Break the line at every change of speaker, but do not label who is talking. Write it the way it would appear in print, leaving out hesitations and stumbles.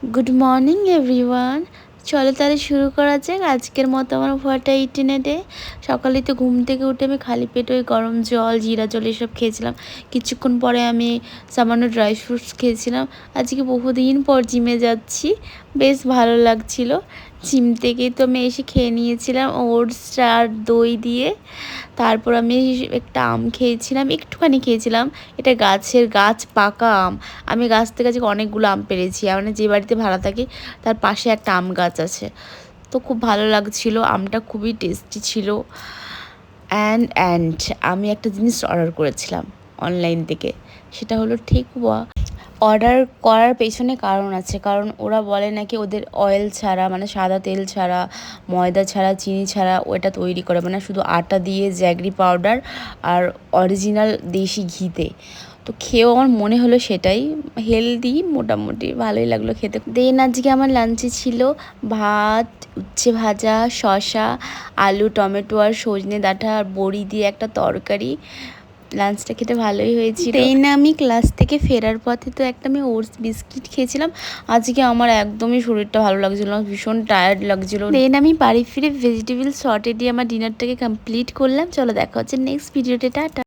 Good morning everyone. চলো তাহলে শুরু করা যাক আজকের মতো আমার ভয়টা ইটিনে ডে। সকালে তো ঘুম থেকে উঠে আমি খালি পেটে ওই গরম জল জিরা জল এসব খেয়েছিলাম। কিছুক্ষণ পরে আমি সামান্য ড্রাই ফ্রুটস খেয়েছিলাম। আজকে বহুদিন পর জিমে যাচ্ছি, বেশ ভালো লাগছিল। জিম থেকেই তো আমি এসে খেয়ে নিয়েছিলাম ওটস আর দই দিয়ে। তারপর আমি একটা আম খেয়েছিলাম, একটুখানি খেয়েছিলাম। এটা গাছ পাকা আম। আমি গাছ থেকে আজকে অনেকগুলো আম পেড়েছি। মানে যে বাড়িতে ভাড়া থাকি তার পাশে একটা আম গাছ আছে, তো খুব ভালো লাগছিল। আমটা খুবই টেস্টি ছিল। অ্যান্ড আমি একটা জিনিস অর্ডার করেছিলাম অনলাইন থেকে, সেটা হলো ঠেকুয়া। অর্ডার করার পেছনে কারণ আছে, কারণ ওরা বলে নাকি ওদের অয়েল ছাড়া, মানে সাদা তেল ছাড়া, ময়দা ছাড়া, চিনি ছাড়া ওটা তৈরি করে, মানে শুধু আটা দিয়ে, জ্যাগরি পাউডার আর অরিজিনাল দেশি ঘিতে। তো খেয়েও আমার মনে হলো সেটাই হেলদি, মোটামুটি ভালোই লাগলো খেতে। দেন আজকে আমার লাঞ্চে ছিল ভাত, উচ্ছে ভাজা, শসা, আলু, টমেটো আর সজনে ডাঁটা আর বড়ি দিয়ে একটা তরকারি। লাঞ্চটা খেতে ভালোই হয়েছিল। দেন আমি ক্লাস থেকে ফেরার পথে তো একটা আমি ওটস বিস্কিট খেয়েছিলাম। আজকে আমার একদমই শরীরটা ভালো লাগছিল না, ভীষণ টায়ার্ড লাগছিল। দেন আমি বাড়ি ফিরে ভেজিটেবল সর্টে দিয়ে আমার ডিনারটাকে কমপ্লিট করলাম। চলো দেখা হচ্ছে নেক্সট ভিডিওতে, টাটা।